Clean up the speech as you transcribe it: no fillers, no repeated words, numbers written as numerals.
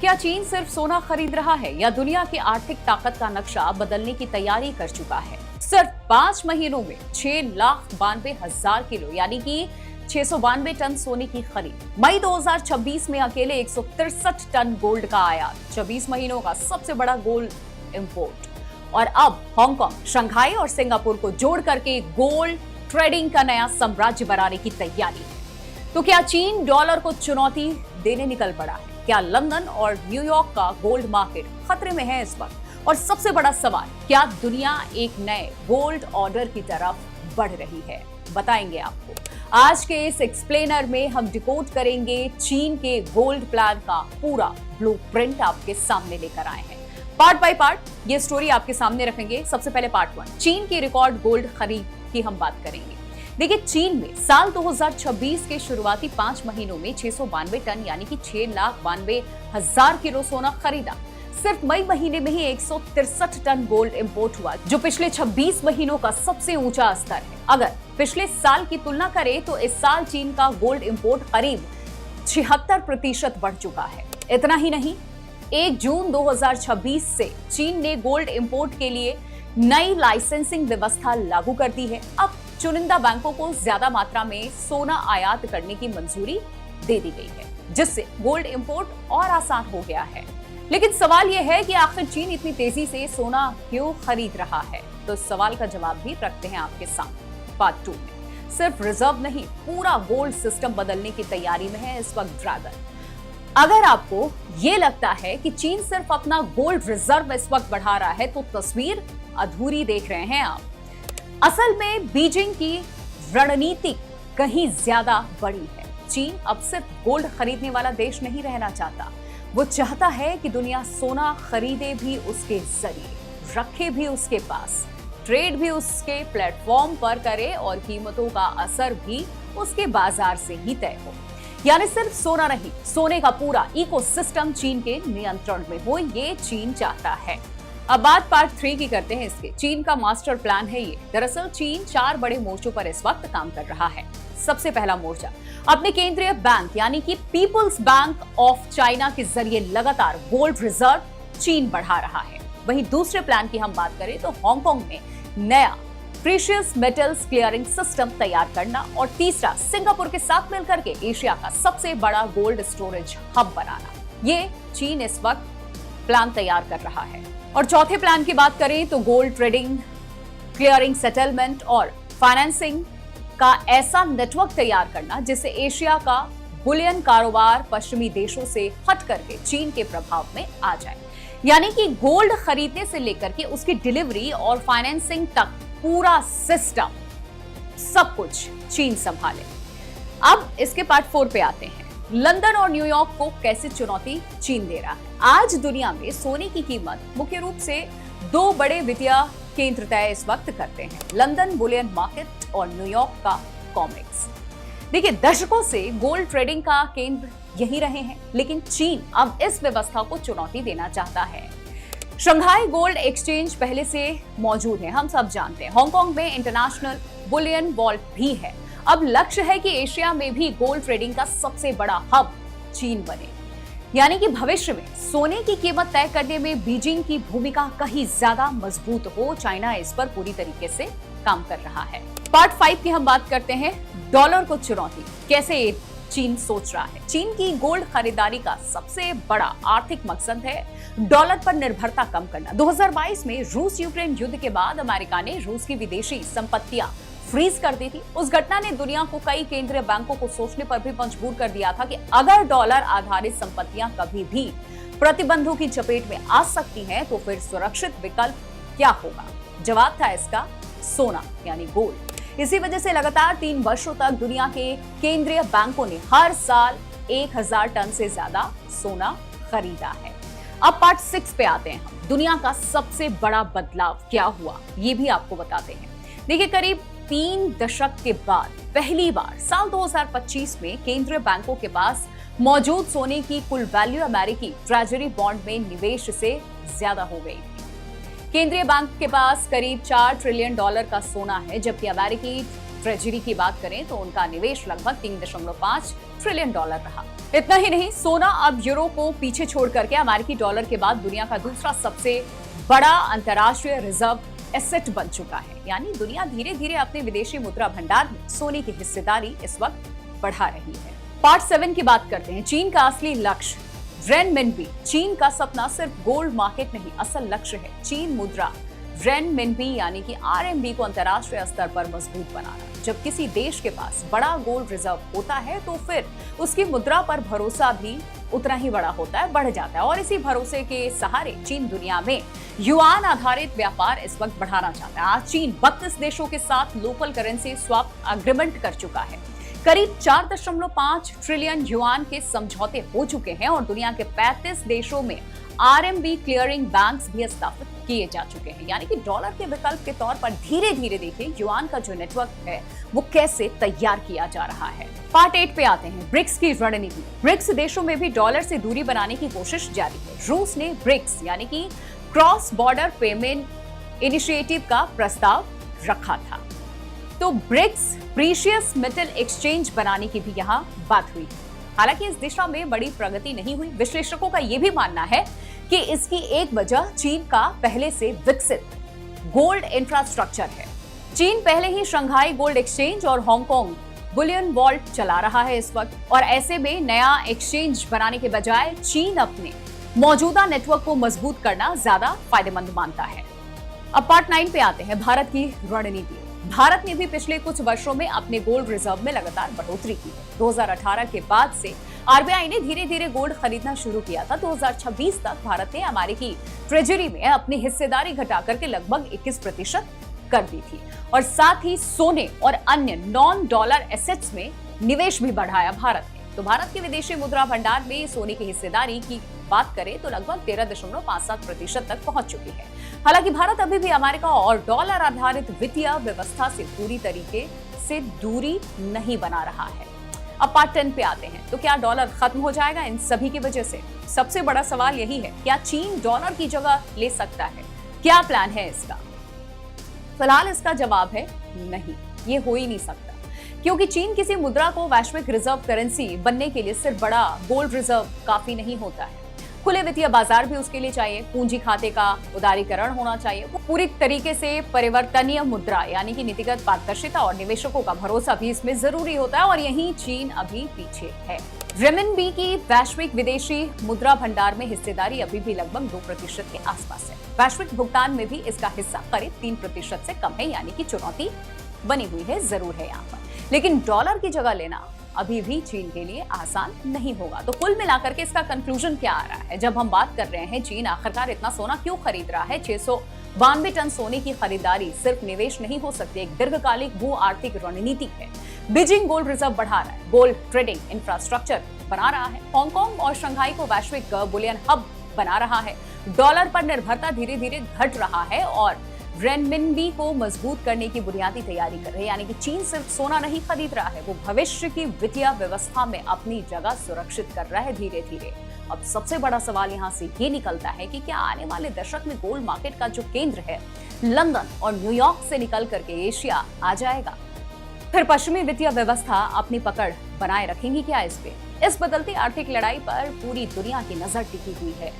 क्या चीन सिर्फ सोना खरीद रहा है या दुनिया की आर्थिक ताकत का नक्शा बदलने की तैयारी कर चुका है? सिर्फ 5 महीनों में 6,92,000 किलो यानी कि 692 टन सोने की खरीद। मई 2026 में अकेले 163 टन गोल्ड का आयात, 24 महीनों का सबसे बड़ा गोल्ड इंपोर्ट। और अब हांगकांग, शंघाई और सिंगापुर को जोड़ करके गोल्ड ट्रेडिंग का नया साम्राज्य बनाने की तैयारी है। तो क्या चीन डॉलर को चुनौती देने निकल पड़ा है? क्या लंदन और न्यूयॉर्क का गोल्ड मार्केट खतरे में है इस वक्त? और सबसे बड़ा सवाल, क्या दुनिया एक नए गोल्ड ऑर्डर की तरफ बढ़ रही है? बताएंगे आपको। आज के इस एक्सप्लेनर में हम डिकोड करेंगे चीन के गोल्ड प्लान का पूरा ब्लूप्रिंट आपके सामने लेकर आए हैं। पार्ट बाय पार्ट ये स्टोरी आपके सामने रखेंगे। सबसे पहले पार्ट 1, चीन की रिकॉर्ड गोल्ड खरीद की हम बात करेंगे। देखिए, चीन में साल 2026 के शुरुआती 5 महीनों में 692 टन यानी कि 6,92,000 किलो सोना खरीदा। सिर्फ मई महीने में ही 163 टन गोल्ड इंपोर्ट हुआ, जो पिछले 26 महीनों का सबसे ऊंचा स्तर है। अगर पिछले साल की तुलना करें तो इस साल चीन का गोल्ड इंपोर्ट करीब 76% बढ़ चुका है। इतना ही नहीं, 1 जून 2026 से चीन ने गोल्ड इंपोर्ट के लिए नई लाइसेंसिंग व्यवस्था लागू कर दी है। अब चुनिंदा बैंकों को ज्यादा मात्रा में सोना आयात करने की मंजूरी दे दी गई है, जिससे गोल्ड इंपोर्ट और आसान हो गया है। लेकिन सवाल यह है कि आखिर चीन इतनी तेजी से सोना क्यों खरीद रहा है? तो इस सवाल का जवाब भी रखते हैं आपके सामने पार्ट 2 में। सिर्फ रिजर्व नहीं, पूरा गोल्ड सिस्टम बदलने की तैयारी में है इस वक्त ड्रैगन। अगर आपको ये लगता है कि चीन सिर्फ अपना गोल्ड रिजर्व इस वक्त बढ़ा रहा है, तो तस्वीर अधूरी देख रहे हैं आप। असल में बीजिंग की रणनीति कहीं ज्यादा बड़ी है। चीन अब सिर्फ गोल्ड खरीदने वाला देश नहीं रहना चाहता, वो चाहता है कि दुनिया सोना खरीदे भी उसके जरिए, रखे भी उसके पास, ट्रेड भी उसके प्लेटफॉर्म पर करे और कीमतों का असर भी उसके बाजार से ही तय हो। यानी सिर्फ सोना नहीं, सोने का पूरा इकोसिस्टम चीन के नियंत्रण में हो, ये चीन चाहता है। अब बात पार्ट 3 की करते हैं इसके। चीन का मास्टर प्लान है ये। दरअसल चीन 4 बड़े मोर्चों पर इस वक्त काम कर रहा है। सबसे पहला मोर्चा, अपने केंद्रीय बैंक यानी कि पीपुल्स बैंक ऑफ चाइना के जरिए लगातार गोल्ड रिजर्व चीन बढ़ा रहा है। वहीं दूसरे प्लान की हम बात करें तो हांगकांग में नया प्रीशियस मेटल्स क्लियरिंग सिस्टम तैयार करना, और तीसरा सिंगापुर के साथ मिलकर के एशिया का सबसे बड़ा गोल्ड स्टोरेज हब बनाना। ये चीन इस वक्त प्लान तैयार कर रहा है। और चौथे प्लान की बात करें तो गोल्ड ट्रेडिंग, क्लियरिंग, सेटलमेंट और फाइनेंसिंग का ऐसा नेटवर्क तैयार करना जिससे एशिया का बुलियन कारोबार पश्चिमी देशों से हट करके चीन के प्रभाव में आ जाए। यानी कि गोल्ड खरीदने से लेकर के उसकी डिलीवरी और फाइनेंसिंग तक पूरा सिस्टम, सब कुछ चीन संभाले। अब इसके पार्ट 4 पे आते हैं। लंदन और न्यूयॉर्क को कैसे चुनौती चीन दे रहा है? आज दुनिया में सोने की कीमत मुख्य रूप से 2 बड़े वित्तीय केंद्र तय इस वक्त करते हैं, लंदन बुलियन मार्केट और न्यूयॉर्क का कॉमेक्स। देखिए, दशकों से गोल्ड ट्रेडिंग का केंद्र यही रहे हैं, लेकिन चीन अब इस व्यवस्था को चुनौती देना चाहता है। शंघाई गोल्ड एक्सचेंज पहले से मौजूद है, हम सब जानते हैं। हांगकांग में इंटरनेशनल बुलियन वॉल्ट भी है। अब लक्ष्य है कि एशिया में भी गोल्ड ट्रेडिंग का सबसे बड़ा हब चीन बने। यानी कि भविष्य में सोने की कीमत तय करने में बीजिंग की भूमिका कहीं ज्यादा मजबूत हो। चाइना इस पर पूरी तरीके से काम कर रहा है। पार्ट 5 की हम बात करते हैं, डॉलर को चुनौती कैसे चीन सोच रहा है। चीन की गोल्ड खरीदारी का सबसे बड़ा आर्थिक मकसद है डॉलर पर निर्भरता कम करना। 2022 में रूस यूक्रेन युद्ध के बाद अमेरिका ने रूस की विदेशी संपत्तियां फ्रीज कर दी थी। उस घटना ने दुनिया को कई केंद्रीय बैंकों को सोचने पर भी मजबूर कर दिया था कि अगर डॉलर आधारित संपत्तियां कभी भी प्रतिबंधों की चपेट में आ सकती हैं, तो फिर सुरक्षित विकल्प क्या होगा? जवाब था इसका सोना यानी गोल्ड। इसी वजह से लगातार 3 वर्षों तक दुनिया के केंद्रीय बैंकों ने हर साल 1000 टन से ज्यादा सोना खरीदा है। अब पार्ट 6 पे आते हैं हम। दुनिया का सबसे बड़ा बदलाव क्या हुआ, ये भी आपको बताते हैं। देखिए, करीब 3 दशक के बाद पहली बार साल 2025 में केंद्रीय बैंकों के पास मौजूद सोने की कुल वैल्यू अमेरिकी ट्रेजरी बॉन्ड में निवेश से ज्यादा हो गई थी। केंद्रीय बैंक के पास करीब $4 ट्रिलियन का सोना है, जबकि अमेरिकी ट्रेजरी की बात करें तो उनका निवेश लगभग 3.5 ट्रिलियन डॉलर रहा। इतना ही नहीं, सोना अब यूरो को पीछे छोड़ करके अमेरिकी डॉलर के बाद दुनिया का दूसरा सबसे बड़ा अंतर्राष्ट्रीय रिजर्व एसेट बन चुका है। यानी दुनिया धीरे धीरे अपने विदेशी मुद्रा भंडार में सोने की हिस्सेदारी इस वक्त बढ़ा रही है। पार्ट 7 की बात करते हैं। चीन का असली लक्ष्य रेनमिनबी। चीन का सपना सिर्फ गोल्ड मार्केट नहीं, असल लक्ष्य है चीन मुद्रा रेनमिनबी यानी कि आरएमबी को अंतर्राष्ट्रीय स्तर पर मजबूत बनाना। जब किसी देश के पास बड़ा गोल्ड रिजर्व होता है तो फिर उसकी मुद्रा पर भरोसा भी उतना ही बड़ा होता है, बढ़ जाता है। और इसी भरोसे के सहारे चीन दुनिया में युआन आधारित व्यापार इस वक्त बढ़ाना चाहता है। आज चीन 32 देशों के साथ लोकल करेंसी स्वैप एग्रीमेंट कर चुका है। करीब 4.5 ट्रिलियन युआन के समझौते हो चुके हैं और दुनिया के 35 देशों में आरएमबी क्लियरिंग बैंक्स भी स्थापित किए जा चुके हैं। यानी कि डॉलर के विकल्प के तौर पर धीरे धीरे देखिए युआन का जो नेटवर्क है वो कैसे तैयार किया जा रहा है। पार्ट 8 पे आते हैं, ब्रिक्स की रणनीति। ब्रिक्स देशों में भी डॉलर से दूरी बनाने की कोशिश जारी है। रूस ने ब्रिक्स यानी कि क्रॉस बॉर्डर पेमेंट इनिशिएटिव का प्रस्ताव रखा था। तो ब्रिक्स प्रीशियस मेटल एक्सचेंज बनाने की भी यहाँ बात हुई। हालांकि इस दिशा में बड़ी प्रगति नहीं हुई। विश्लेषकों का यह भी मानना है कि इसकी एक वजह चीन का पहले से विकसित गोल्ड इंफ्रास्ट्रक्चर है। चीन पहले ही शंघाई गोल्ड एक्सचेंज और हांगकांग बुलियन वॉल्ट चला रहा है इस वक्त, और ऐसे में नया एक्सचेंज बनाने के बजाय चीन अपने मौजूदा नेटवर्क को मजबूत करना ज्यादा फायदेमंद मानता है। अब पार्ट 9 पे आते हैं, भारत की रणनीति। भारत ने भी पिछले कुछ वर्षों में अपने गोल्ड रिजर्व में लगातार बढ़ोतरी की है। 2018 के बाद से आरबीआई ने धीरे धीरे गोल्ड खरीदना शुरू किया था। 2026 तक भारत ने अमेरिकी ट्रेजरी में अपनी हिस्सेदारी घटाकर के लगभग 21% कर दी थी और साथ ही सोने और अन्य नॉन डॉलर एसेट्स में निवेश भी बढ़ाया भारत ने। तो भारत के विदेशी मुद्रा भंडार में सोने की हिस्सेदारी की बात करें तो लगभग 13.57% तक पहुंच चुकी है। हालांकि भारत अभी भी अमेरिका और डॉलर आधारित वित्तीय व्यवस्था से पूरी तरीके से दूरी नहीं बना रहा है। अब पार्ट 10 पे आते हैं, तो क्या डॉलर खत्म हो जाएगा इन सभी की वजह से? सबसे बड़ा सवाल यही है, क्या चीन डॉलर की जगह ले सकता है? क्या प्लान है इसका? फिलहाल इसका जवाब है नहीं, ये हो ही नहीं सकता, क्योंकि चीन किसी मुद्रा को वैश्विक रिजर्व करेंसी बनने के लिए सिर्फ बड़ा गोल्ड रिजर्व काफी नहीं होता है। खुले वित्तीय बाजार भी उसके लिए चाहिए, पूंजी खाते का उदारीकरण होना चाहिए, पूरी तरीके से परिवर्तनीय मुद्रा यानी कि नीतिगत पारदर्शिता और निवेशकों का भरोसा भी इसमें जरूरी होता है, और यहीं चीन अभी पीछे है। रेमिनबी की वैश्विक विदेशी मुद्रा भंडार में हिस्सेदारी अभी भी लगभग 2% के आसपास है। वैश्विक भुगतान में भी इसका हिस्सा करीब 3% से कम है, यानी कि चुनौती बनी हुई है, जरूर है यहाँ पर। लेकिन डॉलर की जगह लेना अभी भी चीन के लिए आसान नहीं होगा। तो कुल मिलाकर के इसका कंक्लूजन क्या आ रहा है? जब हम बात कर रहे हैं चीन आखिरकार इतना सोना क्यों खरीद रहा है, 692 टन सोने की खरीदारी सिर्फ निवेश नहीं हो सकती, एक दीर्घकालिक भू आर्थिक रणनीति है। बीजिंग गोल्ड रिजर्व बढ़ा रहा है, गोल्ड ट्रेडिंग इंफ्रास्ट्रक्चर बना रहा है, हांगकांग और शंघाई को वैश्विक बुलियन हब बना रहा है, डॉलर पर निर्भरता धीरे धीरे घट रहा है और रेनमिनबी को मजबूत करने की बुनियादी तैयारी कर रहे हैं। यानी कि चीन सिर्फ सोना नहीं खरीद रहा है, वो भविष्य की वित्तीय व्यवस्था में अपनी जगह सुरक्षित कर रहा है धीरे धीरे। अब सबसे बड़ा सवाल यहाँ से ये निकलता है कि क्या आने वाले दशक में गोल्ड मार्केट का जो केंद्र है लंदन और न्यूयॉर्क से निकल करके एशिया आ जाएगा? फिर पश्चिमी वित्तीय व्यवस्था अपनी पकड़ बनाए रखेंगी क्या इस पे? इस बदलती आर्थिक लड़ाई पर पूरी दुनिया की नजर टिकी हुई है।